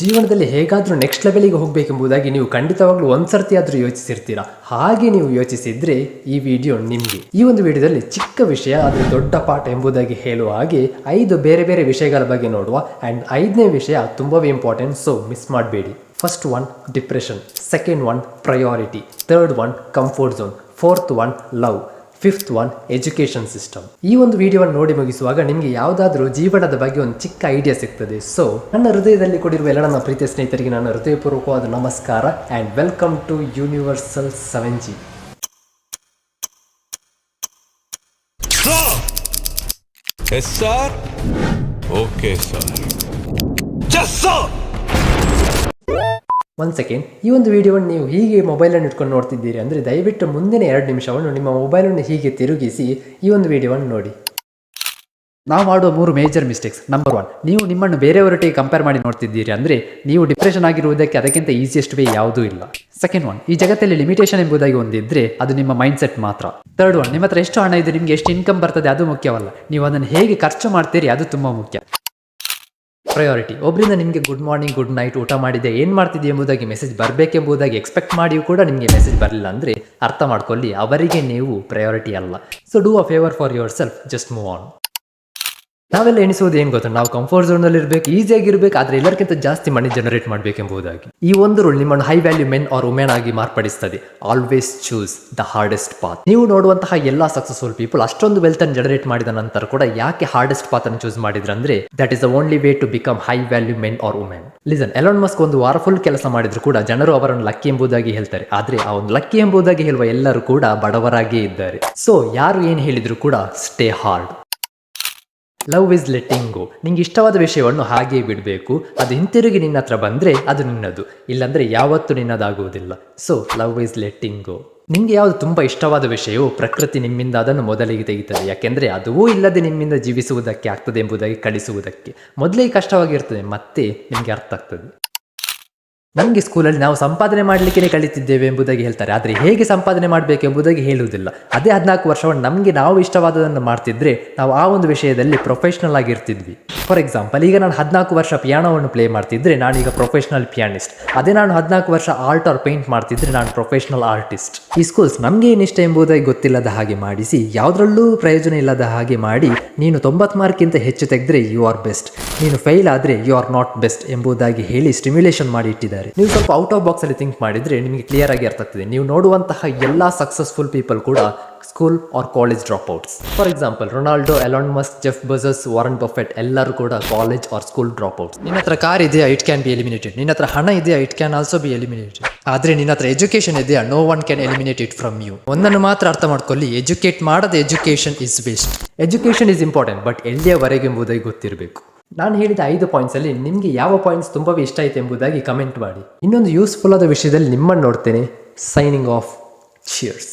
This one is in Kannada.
ಜೀವನದಲ್ಲಿ ಹೇಗಾದರೂ ನೆಕ್ಸ್ಟ್ ಲೆವೆಲಿಗೆ ಹೋಗಬೇಕೆಂಬುದಾಗಿ ನೀವು ಖಂಡಿತವಾಗ್ಲೂ ಒಂದ್ಸರ್ತಿ ಆದರೂ ಯೋಚಿಸಿರ್ತೀರಾ. ಹಾಗೆ ನೀವು ಯೋಚಿಸಿದ್ರೆ ಈ ವಿಡಿಯೋ ನಿಮಗೆ. ಈ ಒಂದು ವಿಡಿಯೋದಲ್ಲಿ ಚಿಕ್ಕ ವಿಷಯ ಆದರೆ ದೊಡ್ಡ ಪಾಠ ಎಂಬುದಾಗಿ ಹೇಳುವ ಹಾಗೆ 5 ಬೇರೆ ಬೇರೆ ವಿಷಯಗಳ ಬಗ್ಗೆ ನೋಡುವ. ಆ್ಯಂಡ್ 5ನೇ ವಿಷಯ ತುಂಬವೇ ಇಂಪಾರ್ಟೆಂಟ್, ಸೊ ಮಿಸ್ ಮಾಡಬೇಡಿ. First one depression, second one priority, third one comfort zone, fourth one love, fifth one education system. ಈ ಒಂದು ವಿಡಿಯೋವನ್ನು ನೋಡಿ ಮುಗಿಸುವಾಗ ನಿಮಗೆ ಯಾವುದಾದ್ರೂ ಜೀವನದ ಬಗ್ಗೆ ಒಂದು ಚಿಕ್ಕ ಐಡಿಯಾ ಸಿಗ್ತದೆ. ಸೊ ನನ್ನ ಹೃದಯದಲ್ಲಿ ಕೊಡಿರುವ ಎಲ್ಲ ನನ್ನ ಪ್ರೀತಿಯ ಸ್ನೇಹಿತರಿಗೆ ನನ್ನ ಹೃದಯಪೂರ್ವಕವಾದ ನಮಸ್ಕಾರ and welcome to universal 7G. Yes sir, okay sir, just sir. ಒಂದು ಸೆಕೆಂಡ್, ಈ ಒಂದು ವಿಡಿಯೋವನ್ನು ನೀವು ಹೀಗೆ ಮೊಬೈಲನ್ನು ಇಟ್ಕೊಂಡು ನೋಡ್ತಿದ್ದೀರಿ ಅಂದರೆ ದಯವಿಟ್ಟು ಮುಂದಿನ 2 ನಿಮಿಷವನ್ನು ನಿಮ್ಮ ಮೊಬೈಲನ್ನು ಹೀಗೆ ತಿರುಗಿಸಿ ಈ ಒಂದು ವಿಡಿಯೋವನ್ನು ನೋಡಿ. ನಾವು ಮಾಡುವ 3 ಮೇಜರ್ ಮಿಸ್ಟೇಕ್ಸ್. ನಂಬರ್ 1, ನೀವು ನಿಮ್ಮನ್ನು ಬೇರೆಯವರೊಟ್ಟಿಗೆ ಕಂಪೇರ್ ಮಾಡಿ ನೋಡ್ತಿದ್ದೀರಿ ಅಂದರೆ ನೀವು ಡಿಪ್ರೆಷನ್ ಆಗಿರುವುದಕ್ಕೆ ಅದಕ್ಕಿಂತ ಈಸಿಯೆಸ್ಟ್ ವೇ ಯಾವುದೂ ಇಲ್ಲ. ಸೆಕೆಂಡ್ ಒನ್, ಈ ಜಗತ್ತಲ್ಲಿ ಲಿಮಿಟೇಷನ್ ಎಂಬುದಾಗಿ ಒಂದಿದ್ರೆ ಅದು ನಿಮ್ಮ ಮೈಂಡ್ ಸೆಟ್ ಮಾತ್ರ. ಥರ್ಡ್ ಒನ್, ನಿಮ್ಮ ಹತ್ರ ಎಷ್ಟು ಹಣ ಇದೆ, ನಿಮಗೆ ಎಷ್ಟು ಇನ್ಕಮ್ ಬರ್ತದೆ ಅದು ಮುಖ್ಯವಲ್ಲ, ನೀವು ಅದನ್ನು ಹೇಗೆ ಖರ್ಚು ಮಾಡ್ತೀರಿ ಅದು ತುಂಬ ಮುಖ್ಯ. ಪ್ರಯಾರಿಟಿ, ಒಬ್ಬರಿಂದ ನಿಮಗೆ ಗುಡ್ ಮಾರ್ನಿಂಗ್, ಗುಡ್ ನೈಟ್, ಊಟ ಮಾಡಿದೆ, ಏನು ಮಾಡ್ತಿದ್ದೆ ಎಂಬುದಾಗಿ ಮೆಸೇಜ್ ಬರಬೇಕೆಂಬುದಾಗಿ ಎಕ್ಸ್ಪೆಕ್ಟ್ ಮಾಡಿಯೂ ಕೂಡ ನಿಮಗೆ ಮೆಸೇಜ್ ಬರಲಿಲ್ಲ ಅಂದರೆ ಅರ್ಥ ಮಾಡ್ಕೊಳ್ಳಿ, ಅವರಿಗೆ ನೀವು ಪ್ರಯಾರಿಟಿ ಅಲ್ಲ. So do a favour for your self, just move on. ನಾವೆಲ್ಲ ಎಣಿಸುವುದು ಏನು ಗೊತ್ತಾ, ನಾವು ಕಂಫರ್ಟ್ ಝೋನಲ್ಲಿ ಇರಬೇಕು, ಈಸಿಯಾಗಿರ್ಬೇಕು, ಆದರೆ ಎಲ್ಲರಿಗಿಂತ ಜಾಸ್ತಿ ಮನಿ ಜನರೇಟ್ ಮಾಡಬೇಕೆಂಬುದಾಗಿ. ಈ ಒಂದು ರೂಲ್ ನಿಮ್ಮನ್ನು high value men or women ಆಗಿ ಮಾರ್ಪಡಿಸ್ತದೆ. Always choose the hardest path. ನೀವು ನೋಡುವಂತಹ ಎಲ್ಲ ಸಕ್ಸಸ್ಫುಲ್ ಪೀಪಲ್ ಅಷ್ಟೊಂದು ವೆಲ್ತ್ ಅನ್ನು ಜನರೇಟ್ ಮಾಡಿದ ನಂತರ ಕೂಡ ಯಾಕೆ ಹಾರ್ಡೆಸ್ಟ್ ಪಾತ್ ಅನ್ನು ಚೂಸ್ ಮಾಡಿದ್ರು ಅಂದ್ರೆ that is the only way to become high value men or women. Listen, Elon Musk ಒಂದು ವಾರ ಫುಲ್ ಕೆಲಸ ಮಾಡಿದ್ರು ಕೂಡ ಜನರು ಅವರನ್ನು ಲಕ್ಕಿ ಎಂಬುದಾಗಿ ಹೇಳ್ತಾರೆ, ಆದ್ರೆ ಆ ಒಂದು ಲಕ್ಕಿ ಎಂಬುದಾಗಿ ಹೇಳುವ ಎಲ್ಲರೂ ಕೂಡ ಬಡವರಾಗಿಯೇ ಇದ್ದಾರೆ. ಸೊ ಯಾರು ಏನು ಹೇಳಿದ್ರು ಕೂಡ stay hard. Love is letting go. ನಿಂಗೆ ಇಷ್ಟವಾದ ವಿಷಯವನ್ನು ಹಾಗೆಯೇ ಬಿಡಬೇಕು, ಅದು ಹಿಂತಿರುಗಿ ನಿನ್ನ ಹತ್ರ ಬಂದರೆ ಅದು ನಿನ್ನದು, ಇಲ್ಲಾಂದರೆ ಯಾವತ್ತೂ ನಿನ್ನದಾಗುವುದಿಲ್ಲ. ಸೊ ಲವ್ ಇಸ್ ಲೆಟ್ಟಿಂಗ್ ಗೋ. ನಿಮಗೆ ಯಾವುದು ತುಂಬ ಇಷ್ಟವಾದ ವಿಷಯವು ಪ್ರಕೃತಿ ನಿಮ್ಮಿಂದ ಅದನ್ನು ಮೊದಲಿಗೆ ತೆಗಿತದೆ, ಯಾಕೆಂದರೆ ಅದೂ ಇಲ್ಲದೆ ನಿಮ್ಮಿಂದ ಜೀವಿಸುವುದಕ್ಕೆ ಆಗ್ತದೆ ಎಂಬುದಾಗಿ ಕಲಿಸುವುದಕ್ಕೆ ಮೊದಲಿಗೆ ಕಷ್ಟವಾಗಿರ್ತದೆ, ಮತ್ತೆ ನಿಮಗೆ ಅರ್ಥ ಆಗ್ತದೆ. ನಮಗೆ ಸ್ಕೂಲಲ್ಲಿ ನಾವು ಸಂಪಾದನೆ ಮಾಡಲಿಕ್ಕೆ ಕಲಿತಿದ್ದೇವೆ ಎಂಬುದಾಗಿ ಹೇಳ್ತಾರೆ, ಆದರೆ ಹೇಗೆ ಸಂಪಾದನೆ ಮಾಡಬೇಕು ಎಂಬುದಾಗಿ ಹೇಳುವುದಿಲ್ಲ. ಅದೇ 14 ವರ್ಷವನ್ನು ನಮಗೆ ನಾವು ಇಷ್ಟವಾದದನ್ನು ಮಾಡ್ತಿದ್ರೆ ನಾವು ಆ ಒಂದು ವಿಷಯದಲ್ಲಿ ಪ್ರೊಫೆಷ್ನಲ್ ಆಗಿರ್ತಿದ್ವಿ. ಫಾರ್ ಎಕ್ಸಾಂಪಲ್, ಈಗ ನಾನು 14 ವರ್ಷ ಪಿಯಾನೋವನ್ನು ಪ್ಲೇ ಮಾಡ್ತಿದ್ರೆ ನಾನೀಗ ಪ್ರೊಫೆಷ್ನಲ್ ಪಿಯಾನಿಸ್ಟ್. ಅದೇ ನಾನು 14 ವರ್ಷ ಆರ್ಟ್ ಆರ್ ಪೇಂಟ್ ಮಾಡ್ತಿದ್ರೆ ನಾನು ಪ್ರೊಫೆಷ್ನಲ್ ಆರ್ಟಿಸ್ಟ್. ಈ ಸ್ಕೂಲ್ಸ್ ನಮಗೆ ಏನಿಷ್ಟ ಎಂಬುದಾಗಿ ಗೊತ್ತಿಲ್ಲದ ಹಾಗೆ ಮಾಡಿಸಿ, ಯಾವುದ್ರಲ್ಲೂ ಪ್ರಯೋಜನ ಇಲ್ಲದ ಹಾಗೆ ಮಾಡಿ, ನೀನು 90 ಮಾರ್ಕ್ಗಿಂತ ಹೆಚ್ಚು ತೆಗೆದ್ರೆ ಯು ಆರ್ ಬೆಸ್ಟ್, ನೀನು ಫೇಲ್ ಆದರೆ ಯು ಆರ್ ನಾಟ್ ಬೆಸ್ಟ್ ಎಂಬುದಾಗಿ ಹೇಳಿ ಸ್ಟಿಮ್ಯುಲೇಷನ್ ಮಾಡಿ ಇಟ್ಟಿದ್ದಾರೆ. ನೀವು ಸ್ವಲ್ಪ ಔಟ್ ಆಫ್ ಬಾಕ್ಸ್ ಅಲ್ಲಿ ಥಿಂಕ್ ಮಾಡಿದ್ರೆ ನಿಮಗೆ ಕ್ಲಿಯರ್ ಆಗಿ ಅರ್ಥ ಆಗ್ತದೆ. ನೀವು ನೋಡುವಂತಹ ಎಲ್ಲ ಸಕ್ಸಸ್ಫುಲ್ ಪೀಪಲ್ ಕೂಡ school or college drop outs. For example, Ronaldo, Elon Musk, Jeff Bezos, Warren Buffett ಎಲ್ಲರೂ ಕೂಡ college or school drop outs. ನಿನ್ನ ಹತ್ರ ಕಾರ್ ಇದೆಯಾ, ಇಟ್ ಕ್ಯಾನ್ ಬಿ ಎಲಿಮಿನೇಟೆಡ್. ನಿನ್ನ ಹತ್ರ ಹಣ ಇದೆಯಾ, it can also be eliminated. ಆದ್ರೆ ನಿನ್ನ ಹತ್ರ ಎಜುಕೇಶನ್ ಇದೆಯಾ, no one can eliminate it from you. ಒಂದನ್ನು ಮಾತ್ರ ಅರ್ಥ ಮಾಡ್ಕೊಳ್ಳಿ, ಎಜುಕೇಟ್ ಮಾಡದ education is waste. Education is important, but ಎಲ್ಲಿಯವರೆಗೆ ಎಂಬುದಾಗಿ ಗೊತ್ತಿರಬೇಕು. ನಾನು ಹೇಳಿದ 5 ಪಾಯಿಂಟ್ಸ್ ಅಲ್ಲಿ ನಿಮಗೆ ಯಾವ ಪಾಯಿಂಟ್ಸ್ ತುಂಬವೇ ಇಷ್ಟ ಆಯಿತು ಎಂಬುದಾಗಿ ಕಮೆಂಟ್ ಮಾಡಿ. ಇನ್ನೊಂದು ಯೂಸ್ಫುಲ್ ಆದ ವಿಷಯದಲ್ಲಿ ನಿಮ್ಮನ್ನು ನೋಡ್ತೇನೆ. Signing off. ಚಿಯರ್ಸ್.